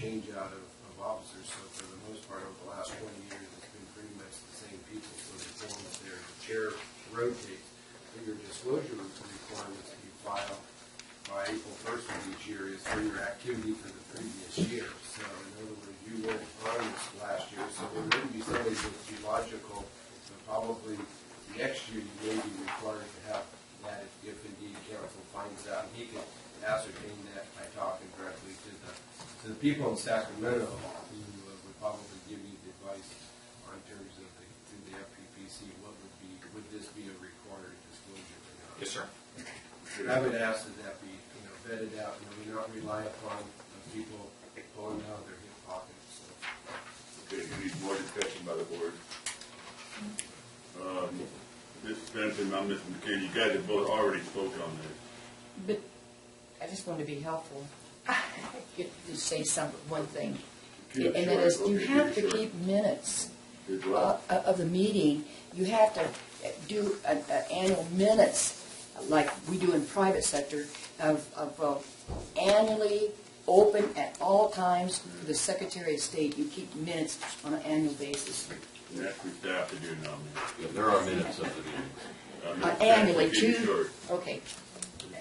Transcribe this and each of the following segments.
change out of officers. So for the most part, over the last 20 years, it's been pretty much the same people. So the forms there, the chair rotates. And your disclosure requirements that you file by April 1st of each year is for your activity for the previous year. So in other words, you weren't on this last year, so there wouldn't be somebody that's geological. So probably next year you may be required to have that if indeed council finds out. And he can ascertain that by talking directly to the people in Sacramento who would probably give you the advice on terms of the FPPC. What would this be a required disclosure or not? Yes, sir. I would ask that be vetted out. We not rely upon people pulling out of their hip pockets. So. Okay, we need more discussion by the board. Mrs. Benson, I'm Mr. McKinney. You guys have both already spoke on this. But I just want to be helpful. To say one thing, and that is you have to keep minutes of the meeting. You have to do annual minutes like we do in private sector of annually open at all times for the Secretary of State. You keep minutes on an annual basis. And that's for staff to do now. Yeah, there are minutes of the meetings. Annually, too? Okay.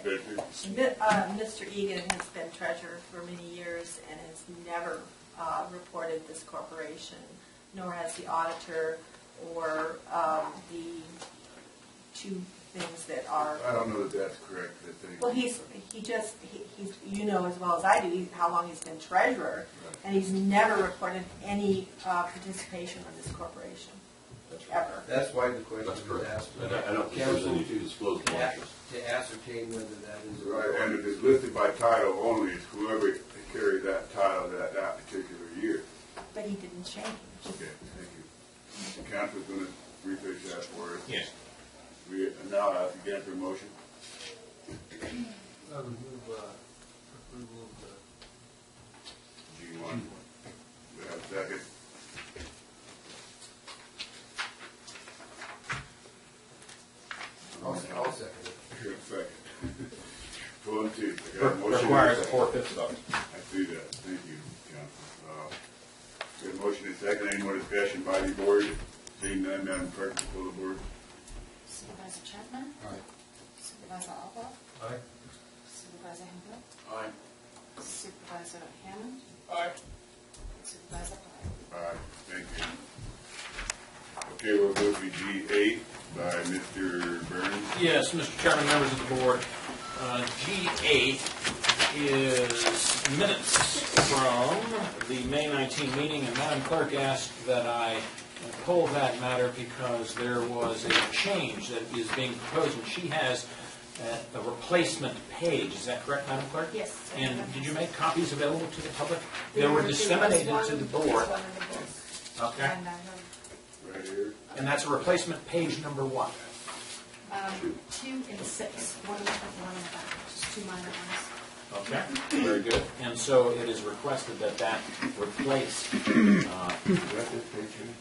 Mr. Egan has been treasurer for many years and has never reported this corporation, nor has the auditor or the two things that are. I don't know that that's correct. Well, he's you know as well as I do how long he's been treasurer, right. And he's never reported any participation in this corporation. Ever. That's why the question was asked. I don't think there's any to disclose to ascertain whether that is right. And if it's listed by title only, it's whoever carried that title that particular year. But he didn't change. Okay, thank you. The council's going to research that for us. Yes. We now ask again for a motion. I would move approval of the G1. We have a second. I'll second it. Here, second. 1, 2. I got a motion. Requires a 4/5 vote. I see that. Thank you, Council. We have a motion and second. Any more discussion by the board? Seeing none, Madam Clerk, pull the board. Supervisor Chapman? Aye. Supervisor Alba? Aye. Supervisor Hendrick? Aye. Supervisor Hammond? Aye. Supervisor Pye? Aye. Thank you. Okay, we'll go to G8 by Mr. Burns. Yes, Mr. Chairman, members of the board. G8 is minutes from the May 19 meeting, and Madam Clerk asked that I pull that matter because there was a change that is being proposed, and she has a replacement page. Is that correct, Madam Clerk? Yes. And did you make copies available to the public? They were disseminated to the board. Okay. Right here. And that's a replacement page number 1. 2 and 6. One in the front, one in the back. Just 2 minor ones. Okay, very good. And so it is requested that replace.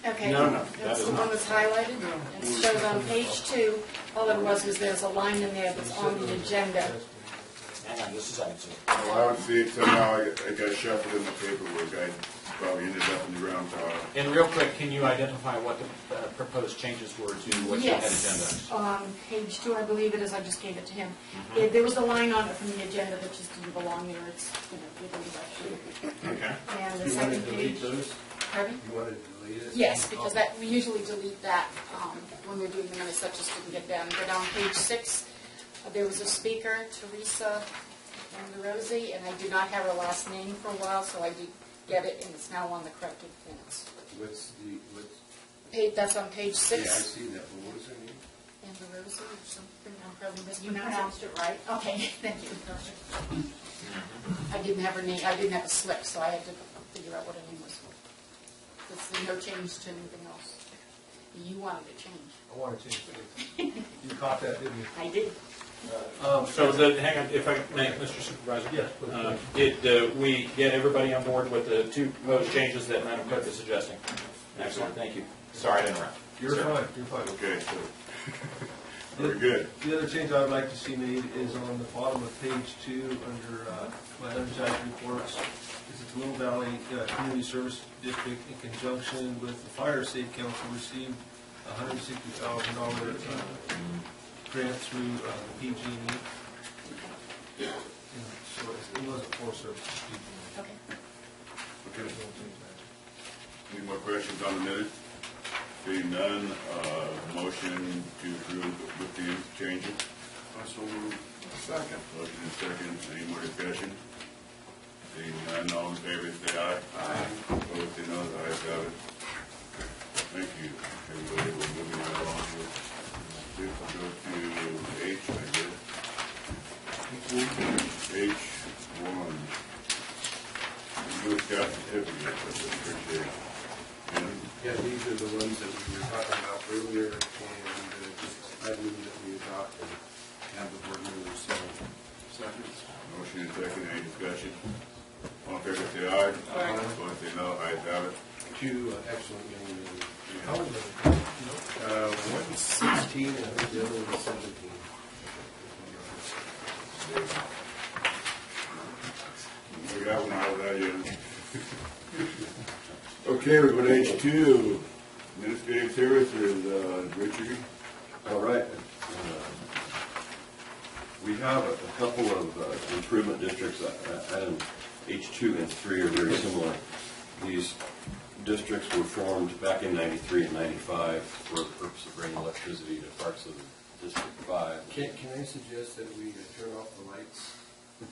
Okay. No, That's the one that's highlighted. It shows on page 2. All it was there's a line in there that's on the agenda. Hang on, just a second, sir. Oh, I don't see it somehow. I got shuffled in the paperwork. I probably ended up in the round pile. And real quick, can you identify what the proposed changes were to what you had Yes. agenda? On page 2, I believe it is. I just gave it to him. There was a line on it from the agenda that just didn't belong there. It's given direction. Okay. And the You second wanted to delete page. those? Pardon? You wanted to delete it? Yes, because we usually delete that when we're doing the minutes. That just didn't get done. But on page 6, there was a speaker, Teresa Rosie, and I do not have her last name for a while, so I did get it, and it's now on the corrected minutes. That's on page 6. Yeah, I see that. But what is her name? Amber Rosie or something. I'm probably You pronounced it right. Okay, thank you. I didn't have her name. I didn't have a slip, so I had to figure out what her name was. There's no change to anything else. You wanted to change. I want to change it. You caught that, didn't you? I did. Hang on, if I may, Mr. Supervisor. Yes, please. Did we get everybody on board with the 2 proposed changes that Madam Clerk is suggesting? Excellent, thank you. Sorry to interrupt. You're fine. You're fine. Okay, so Very good. The other change I would like to see made is on the bottom of page 2 under my energized reports. It's the Little Valley Community Service District in conjunction with the Fire Safe Council received $160,000 grant through PG&E. So it wasn't Forest Service, it's PG&E. Okay. Okay. Any more questions on the minute? Seeing none, motion to approve with the changes. Also move. Second. Motion and second. Any more discussion? Seeing none, all in favor, say aye. Aye. Opposed, say no. The ayes have it. Thank you, everybody. We're moving right along with this. We'll go to H, I guess. H1. Blue Scout certificate. Appreciate it. Yeah, these are the ones that we were talking about earlier, and just I move that we adopt and have the board members sign. Second. Motion and second. Any discussion? All in favor, say aye. Aye. Opposed, say no. Ayes have it. Two excellent young men. One's 16 and I think the other one's 17. We got one out of that yet. Okay, we go to H2. Administrative Services, Richard. All right. We have a couple of improvement districts. Item H2 and 3 are very similar. These districts were formed back in 93 and 95 for the purpose of bringing electricity to parts of District 5. Can I suggest that we turn off the lights?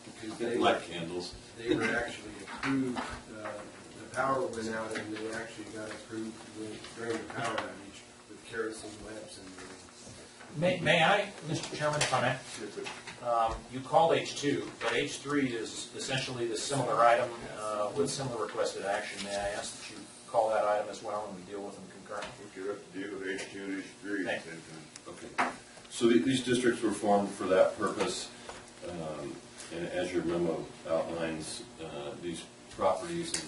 Because Light candles. they were actually approved, the power went out and they actually got approved during the power outage with kerosene lamps and May I, Mr. Chairman, if I may? You called H2, but H3 is essentially the similar item with similar requested action. May I ask that you call that item as well and we deal with them concurrently? Okay, let's deal with H2 and H3. Thank Okay. So these districts were formed for that purpose. And as your memo outlines, these properties in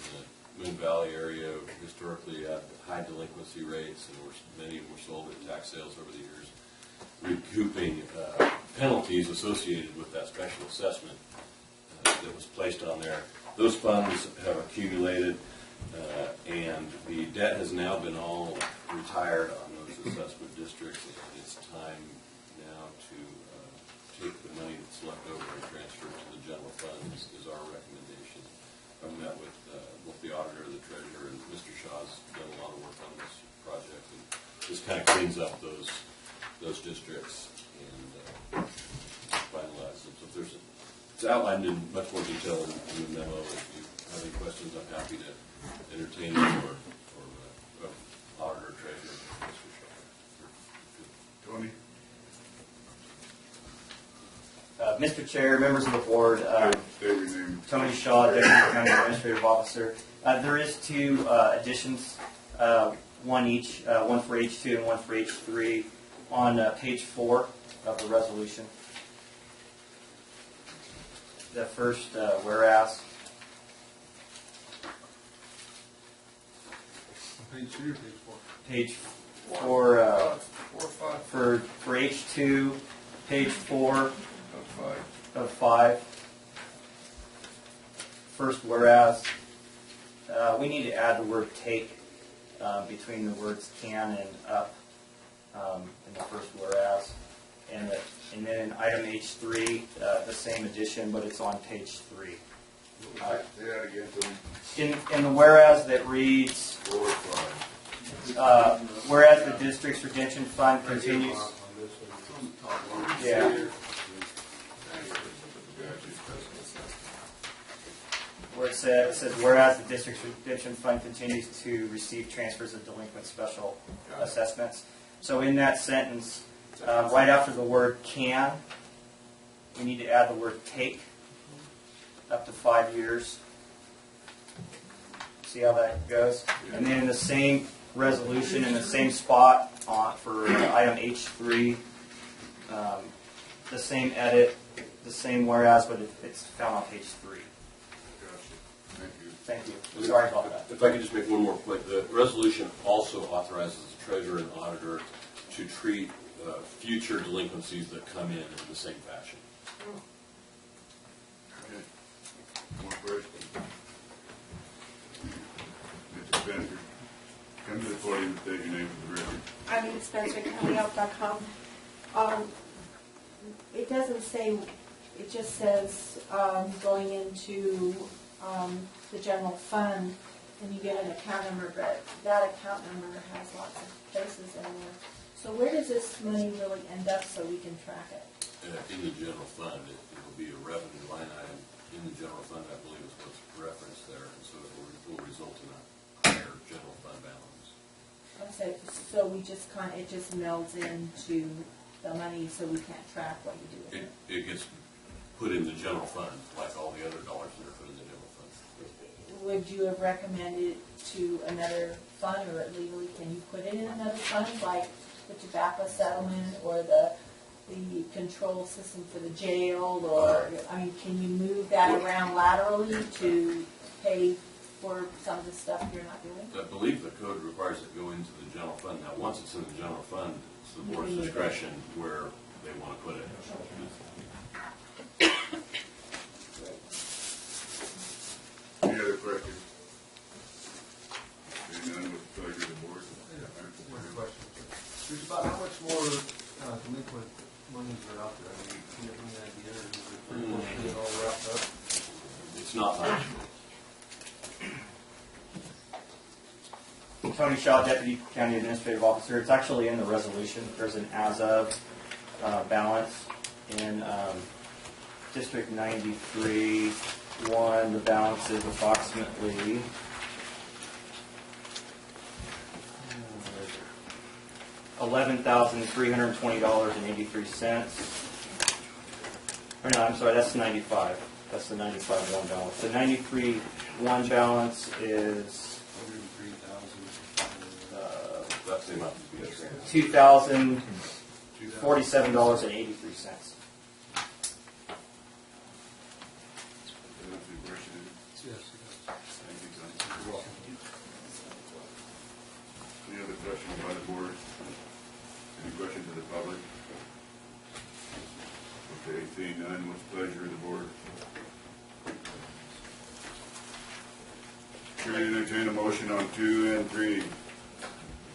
the Moon Valley area historically had high delinquency rates, and many were sold at tax sales over the years, recouping penalties associated with that special assessment that was placed on there. Those funds have accumulated, and the debt has now been all retired on those assessment districts. It's time now to take the money that's left over and transfer it to the general fund is our recommendation. I met with both the auditor, the treasurer, and Mr. Shaw's done a lot of work on this project, and this kind of cleans up those districts and finalize them. So if it's outlined in much more detail in the memo. If you have any questions, I'm happy to entertain them or auditor, treasurer, Mr. Shaw. Tony? Mr. Chair, members of the board, State your name. Tony Shaw, Deputy County Administrative Officer. There is two additions, one each, one for H2 and one for H3 on page 4 of the resolution. The first, whereas. Page 3 or page 4? Page 4, for H2, page 4 of 5. First, whereas, we need to add the word take between the words can and up in the first whereas. And then in item H3, the same addition, but it's on page 3. Say that again, Tony. In the whereas that reads, 4 or 5. whereas the district's retention fund continues. Yeah. Where it says, whereas the district's redemption fund continues to receive transfers of delinquent special assessments. So in that sentence, right after the word can, we need to add the word take, up to 5 years. See how that goes? And then in the same resolution, in the same spot for item H3, the same edit, the same whereas, but it's found on page 3. Thank you. Thank you. Sorry about that. If I could just make one more point. The resolution also authorizes the treasurer and auditor to treat future delinquencies that come in the same fashion. Okay. More questions? Mr. Spencer, come to the podium and state your name for the record. I'm Spencer, countyhealth.com. It doesn't say, it just says going into the general fund, and you get an account number, but that account number has lots of places in there. So where does this money really end up so we can track it? In the general fund, it will be a revenue line item in the general fund, I believe is what's referenced there, and so it will result in a higher general fund balance. So we just it just melds into the money, so we can't track what you do with it. It gets put in the general fund, like all the other dollars that are put in the general fund. Would you have recommended to another fund, or legally, can you put it in another fund, like the tobacco settlement, or the control system for the jail, or, I mean, can you move that around laterally to pay for some of the stuff you're not doing? I believe the code requires it to go into the general fund. Now, once it's in the general fund, it's the board's discretion where they want to put it. Any other questions? Seeing none, with the pleasure of the board. One question. There's about how much more delinquent monies are out there? I mean, can you have any idea, or is it pretty much get it all wrapped up? It's not much. Tony Shaw, Deputy County Administrative Officer. It's actually in the resolution. There's an as-of balance in District 93-1. The balance is approximately $11,320.83. Or no, I'm sorry, that's 95. That's the 95-1 balance. The 93-1 balance is That's the amount to be $2,047.83. Yes. Any other questions by the board? Any questions of the public? Okay, seeing none, what's the pleasure of the board? Can I entertain a motion on 2 and 3?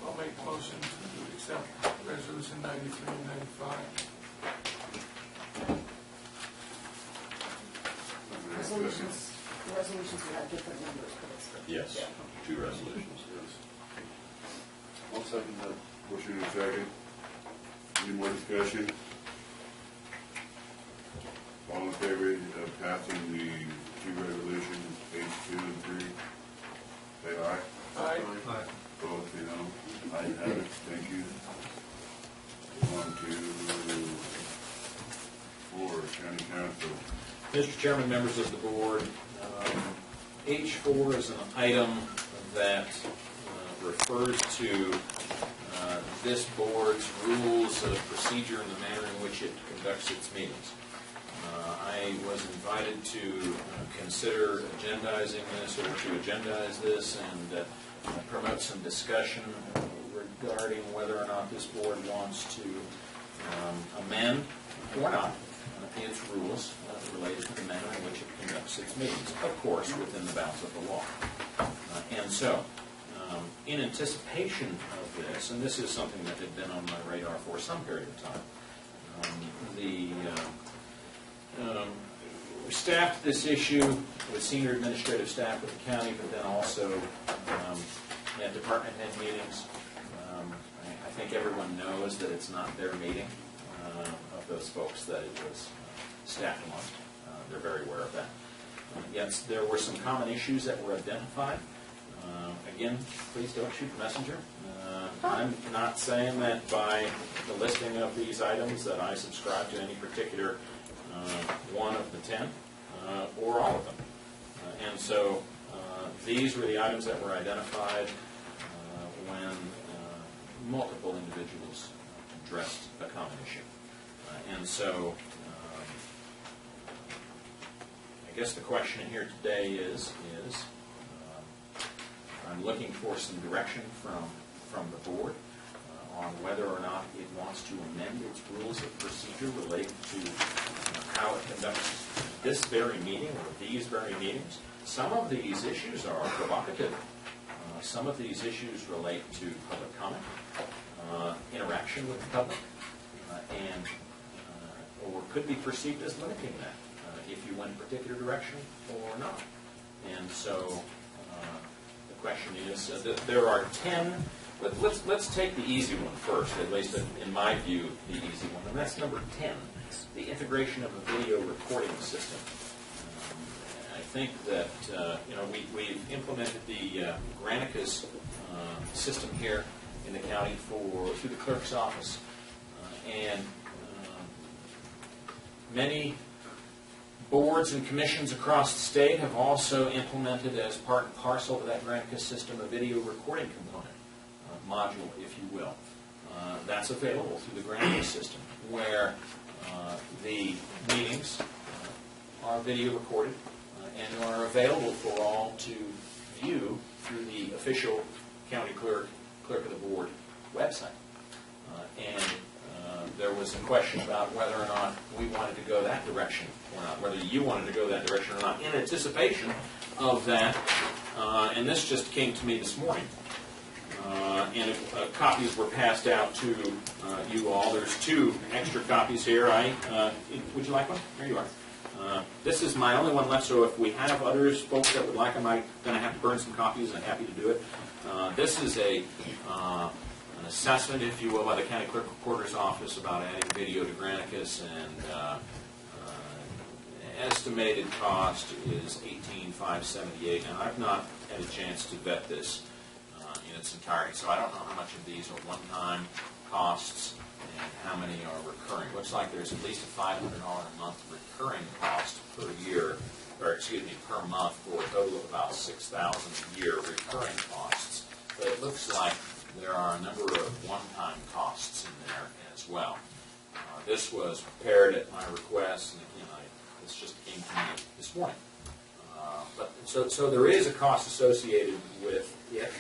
I'll make a motion to accept resolution 93 and 95. Resolutions, the resolutions have different numbers, but it's the. Yes, 2 resolutions. I'll second that. Motion and a second. Any more discussion? All in favor of passing the 2 resolutions, page 2 and 3? Say aye. Aye. Aye. Opposed, say no. Ayes have it. Thank you. 1, 2, 4, County Council. Mr. Chairman, members of the board, H4 is an item that refers to this board's rules of procedure and the manner in which it conducts its meetings. I was invited to consider agendizing this, or to agendize this, and promote some discussion regarding whether or not this board wants to amend or not its rules related to the manner in which it conducts its meetings, of course, within the bounds of the law. And so, in anticipation of this, and this is something that had been on my radar for some period of time, we staffed this issue with senior administrative staff of the county, but then also at department head meetings. I think everyone knows that it's not their meeting of those folks that it was staffed amongst. They're very aware of that. Yes, there were some common issues that were identified. Again, please don't shoot the messenger. I'm not saying that by the listing of these items that I subscribe to any particular one of the 10 or all of them. And so these were the items that were identified when multiple individuals addressed a common issue. And so I guess the question here today is I'm looking for some direction from the board on whether or not it wants to amend its rules of procedure related to how it conducts this very meeting or these very meetings. Some of these issues are provocative. Some of these issues relate to public comment, interaction with the public, or could be perceived as limiting that if you went a particular direction or not. And so the question is, there are 10, but let's take the easy one first, at least in my view, the easy one, and that's number 10, the integration of a video recording system. I think that we've implemented the Granicus system here in the county through the clerk's office, and many boards and commissions across the state have also implemented as part and parcel of that Granicus system a video recording component, module, if you will. That's available through the Granicus system, where the meetings are video recorded and are available for all to view through the official county clerk of the board website. And there was a question about whether or not we wanted to go that direction or not, whether you wanted to go that direction or not. In anticipation of that, and this just came to me this morning, and copies were passed out to you all. There's 2 extra copies here. Would you like one? There you are. This is my only one left, so if we have others, folks that would like them, I'm going to have to burn some copies. I'm happy to do it. This is an assessment, if you will, by the County Clerk Recorder's Office about adding video to Granicus, and estimated cost is $18,578, and I've not had a chance to vet this in its entirety, so I don't know how much of these are one-time costs and how many are recurring. Looks like there's at least a $500 a month recurring cost per year, or excuse me, per month, for a total of about $6,000 a year recurring costs. But it looks like there are a number of one-time costs in there as well. This was prepared at my request, and again, this just came to me this morning. So there is a cost associated with it,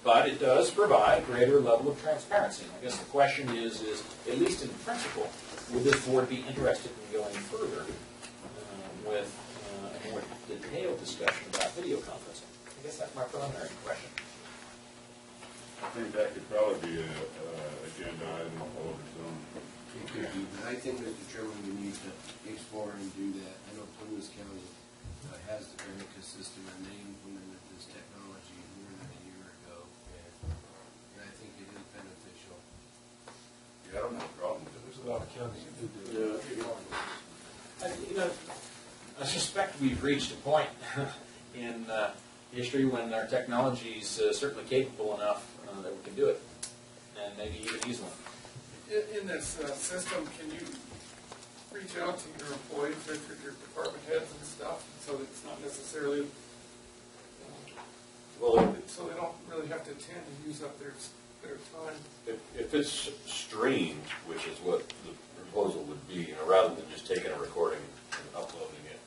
but it does provide a greater level of transparency. And I guess the question is, at least in principle, would this board be interested in going further with a more detailed discussion about video conferencing? I guess that's my preliminary question. I think that could probably be an agenda item all of its own. It could be, but I think, Mr. Chairman, we need to explore and do that. I know Plymouth County has the Granicus system, and they implemented this technology more than a year ago, and I think it is beneficial. Yeah, I don't have a problem with it. There's a lot of counties that do it. I suspect we've reached a point in history when our technology is certainly capable enough that we can do it, and maybe even easily. In this system, can you reach out to your employees, your department heads and stuff, so that it's not necessarily, so they don't really have to attend and use up their time? If it's streamed, which is what the proposal would be, rather than just taking a recording and uploading it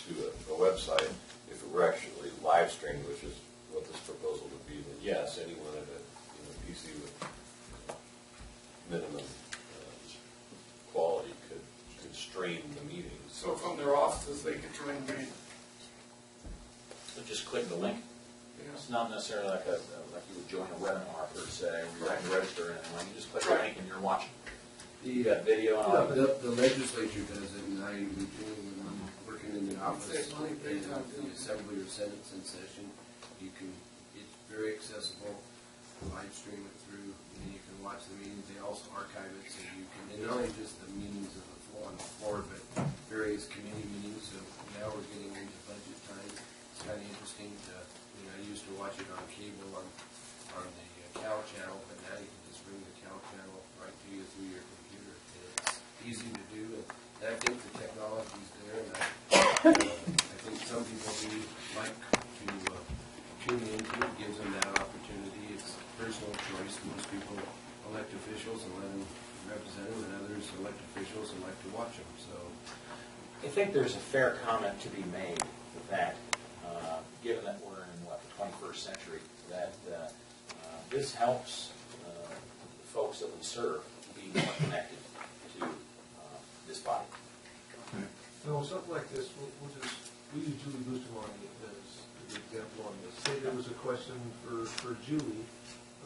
to a website, if it were actually live streamed, which is what this proposal would be, then yes, anyone at a PC with minimum quality could stream the meetings. So from their offices, they could join the meeting? So just click the link. Yeah. It's not necessarily like you would join a webinar per se, or you have to register or anything. You just click the link and you're watching. You got video and all of it. The legislature does it, and I routinely, when I'm working in the office, and the assembly or Senate in session, it's very accessible, live stream it through, and you can watch the meetings. They also archive it, so you can, and not only just the meetings on the floor, but various committee meetings. So now we're getting into budget time. It's kind of interesting to, I used to watch it on cable on the Cal channel, but now you can just bring the Cal channel right to you through your computer. And it's easy to do, and I think the technology's there, and I think some people do like to tune into it. Gives them that opportunity. It's personal choice. Most people elect officials and let them represent them, and others elect officials and like to watch them. So I think there's a fair comment to be made that, given that we're in, the 21st century, that this helps folks that we serve be more connected to this body. No, something like this, we use Julie Bustamante as the example on this. Say there was a question for Julie,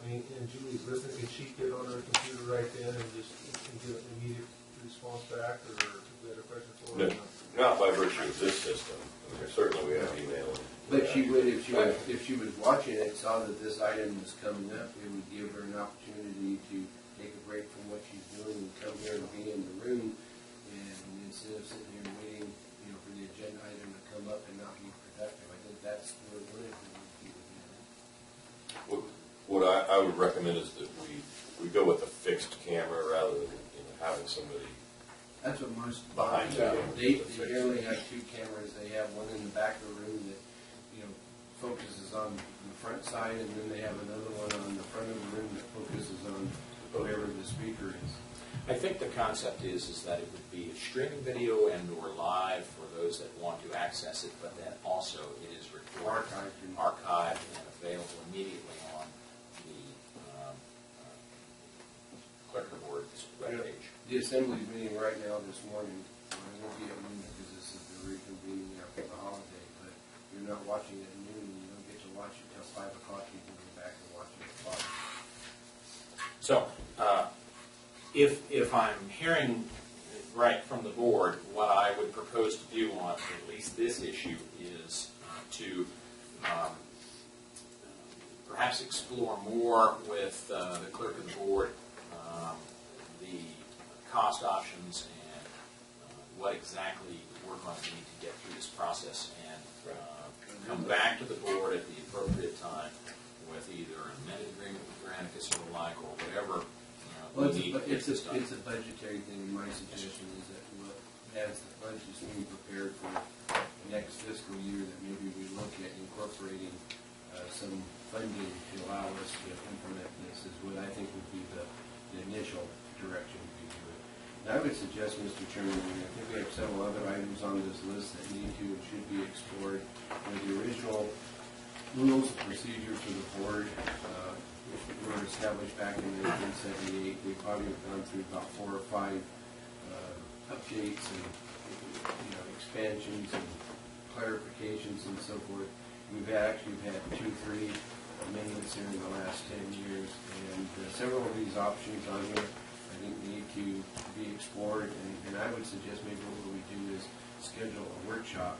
and Julie's listening, can she get on her computer right then and just get an immediate response back, or if we had a question for her? No, not by virtue of this system. Certainly we have email. But she would, if she was watching it, saw that this item was coming up, it would give her an opportunity to take a break from what she's doing and come here and be in the room, and instead of sitting here waiting, for the agenda item to come up and not be productive. I think that's where we're going to be. What I would recommend is that we go with a fixed camera rather than having somebody. That's what most Behind bodies that. do. They generally have two cameras. They have one in the back of the room that, focuses on the front side, and then they have another one on the front of the room that focuses on wherever the speaker is. I think the concept is that it would be a streaming video and or live for those that want to access it, but then also it is recorded, archived, and available immediately on the clerk of the board webpage. The assembly's meeting right now this morning. I won't be at noon because this is the reconvening after the holiday, but you're not watching it at noon. You don't get to watch it till 5 o'clock. You can go back and watch it at 5. So, if I'm hearing right from the board, what I would propose to do on at least this issue is to perhaps explore more with the clerk of the board the cost options and what exactly we're going to need to get through this process, and come back to the board at the appropriate time with either an amended agreement with Granicus or the like, or whatever. Well, it's a budgetary thing. My suggestion is that as the budget is being prepared for next fiscal year, that maybe we look at incorporating some funding to allow us to implement this, is what I think would be the initial direction we do it. And I would suggest, Mr. Chairman, I think we have several other items on this list that need to and should be explored. The original rules of procedure for the board, which were established back in 1978, we probably have gone through about 4 or 5 updates and expansions and clarifications and so forth. We've actually had 2 or 3 amendments here in the last 10 years, and several of these options on here I think need to be explored, and I would suggest maybe what we do is schedule a workshop,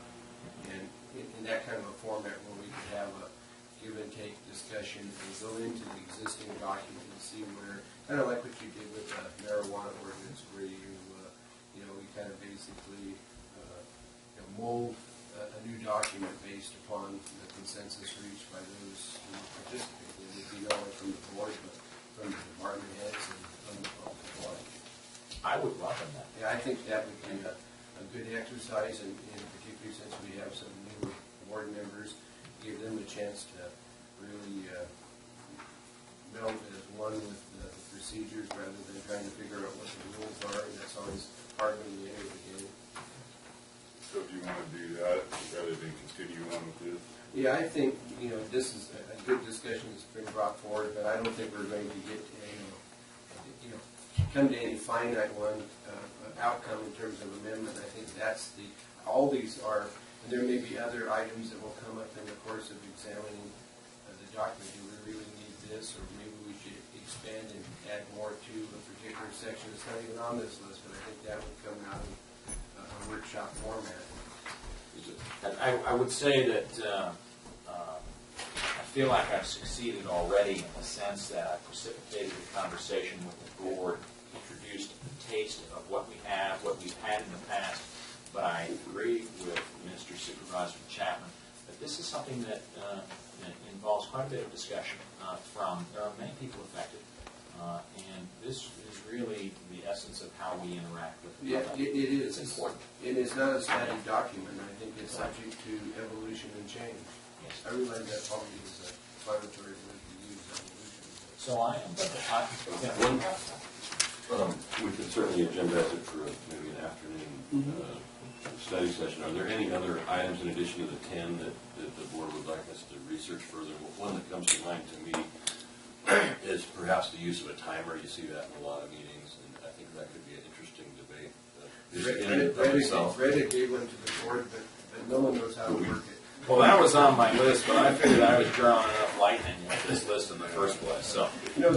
and in that kind of a format where we could have a give and take discussion and go into the existing document and see where, kind of like what you did with the marijuana ordinance, where we kind of basically mold a new document based upon the consensus reached by those who participated. It would be not only from the board, but from the department heads and from the public alike. I would welcome that. Yeah, I think that would be a good exercise, and particularly since we have some new board members, give them a chance to really meld as one with the procedures rather than trying to figure out what the rules are, and that's always hard when you enter the game. So do you want to do that rather than continue on with this? Yeah, I think, this is a good discussion that's been brought forward, but I don't think we're going to get to come to any finite outcome in terms of amendment. I think that's all these are, and there may be other items that will come up in the course of examining the document. Do we really need this, or maybe we should expand and add more to a particular section that's not even on this list, but I think that would come out of a workshop format. I would say that I feel like I've succeeded already in the sense that I precipitated a conversation with the board, introduced a taste of what we have, what we've had in the past, but I agree with Mr. Supervisor Chapman that this is something that involves quite a bit of discussion from many people affected, and this is really the essence of how we interact with the public. Yeah, it is. It's important. It is not a static document. I think it's subject to evolution and change. Yes. I realize that probably is a explanatory word to use, evolution. So I am. We could certainly agendize it for maybe an afternoon study session. Are there any other items in addition to the 10 that the board would like us to research further? One that comes to mind to me is perhaps the use of a timer. You see that in a lot of meetings, and I think that could be an interesting debate. Reddit gave one to the board, but no one knows how to work it. Well, that was on my list, but I figured I was drawing enough lightning with this list in the first place, so. The other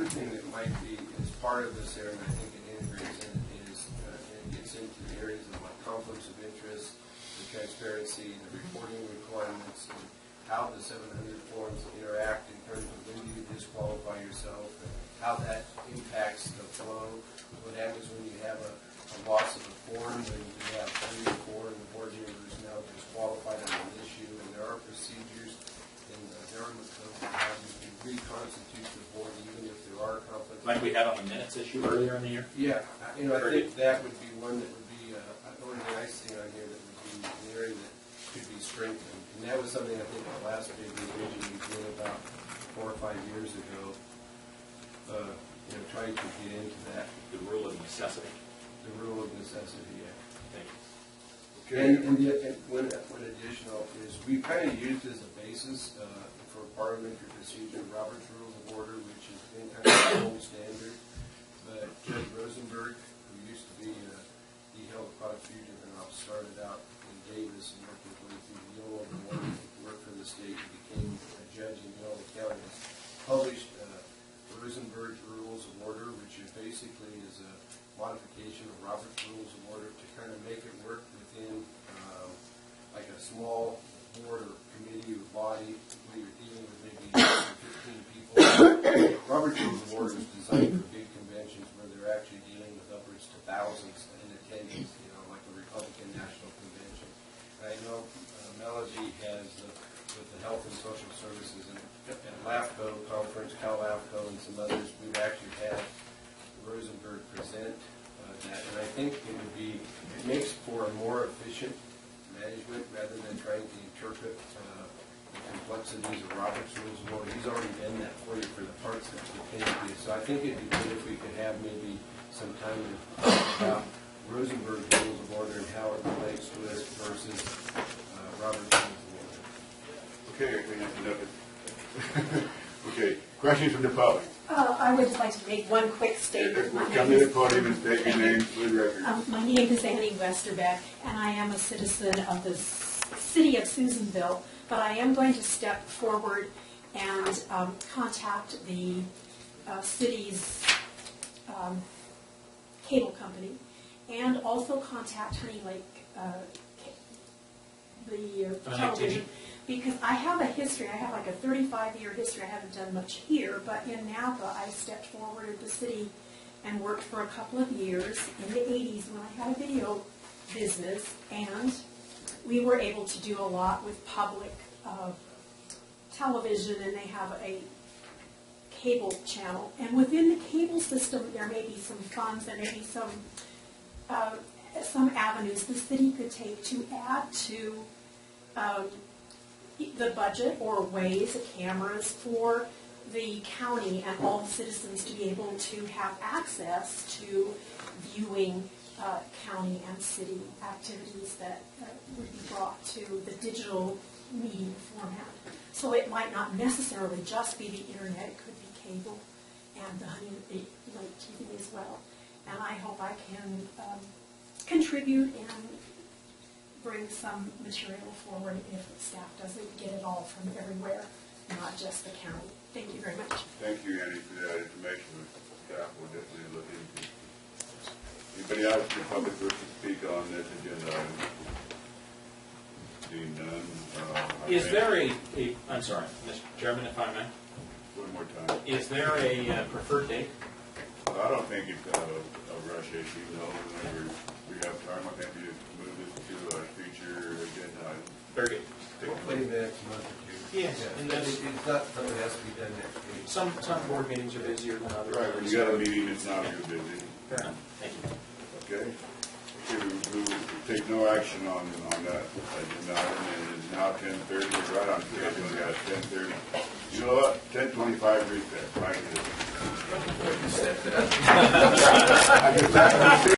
thing that might be, as part of this area, and I think it integrates in, is, it gets into the areas of like conflicts of interest, the transparency, the reporting requirements, and how the 700 forms interact in terms of when you disqualify yourself, and how that impacts the flow. What happens when you have a loss of a form, when you have 3 or 4 and the board member is now disqualified on an issue, and there are procedures in the government code for how you can reconstitute the board even if there are conflicts. Like we had on the minutes issue earlier in the year? Yeah, I think that would be one that would be, only the nice thing on here that would be an area that could be strengthened. And that was something I think the last big revision we did about 4 or 5 years ago, trying to get into that. The rule of necessity. The rule of necessity, yeah. Thank you. And one additional is we kind of used as a basis for parliamentary procedure Robert's Rules of Order, which has been kind of the gold standard. But Judge Rosenberg, who used to be he held a prosecutor and started out in Davis and worked his way through Yolo and worked for the state and became a judge in Yolo County, has published Rosenberg's Rules of Order, which basically is a modification of Robert's Rules of Order to kind of make it work within like a small board or committee or body where you're dealing with maybe 15 people. Robert's Rules of Order is designed for big conventions where they're actually dealing with upwards to thousands in attendance, like the Republican National Convention. And I know Melody has, with the Health and Social Services and LAFCO conference, Cal LAFCO and some others, we've actually had Rosenberg present that, and I think it makes for a more efficient management rather than trying to interpret the complexities of Robert's Rules of Order. He's already done that for you for the parts that pertain to you. So I think it'd be good if we could have maybe some time to talk about Rosenberg's Rules of Order and how it relates to us versus Robert's Rules of Order. Okay, okay, questions from the public? I would just like to make one quick statement. Come to the podium and state your name for the record. My name is Annie Westerbeck, and I am a citizen of the city of Susanville, but I am going to step forward and contact the city's cable company, and also contact Honey Lake, the television. Because I have a history, I have like a 35-year history. I haven't done much here, but in Napa, I stepped forward at the city and worked for a couple of years in the 80s when I had a video business, and we were able to do a lot with public television, and they have a cable channel. And within the cable system, there may be some funds, there may be some avenues the city could take to add to the budget or ways of cameras for the county and all citizens to be able to have access to viewing county and city activities that would be brought to the digital media format. So it might not necessarily just be the internet, it could be cable and the Honey Lake TV as well. And I hope I can contribute and bring some material forward if staff doesn't get it all from everywhere, not just the county. Thank you very much. Thank you, Andy, for that information. Staff will definitely look into. Anybody else in the public wish to speak on this agenda item? Seeing none. Is there I'm sorry, Mr. Chairman, if I may? One more time. Is there a preferred date? I don't think it's a rush issue, no. Whenever we have time, I think we just move this to a future agenda item. Very good. Hopefully the next month or two. Yes, and that's, It's not something that has to be done next week. some board meetings are busier than others. Right, when you got a meeting, it's not real busy. Fair enough. Thank you. Okay. We will take no action on that agenda item, and it is now 10:30, it's right on schedule, we got 10:30. You know what, 10:25 recess, right?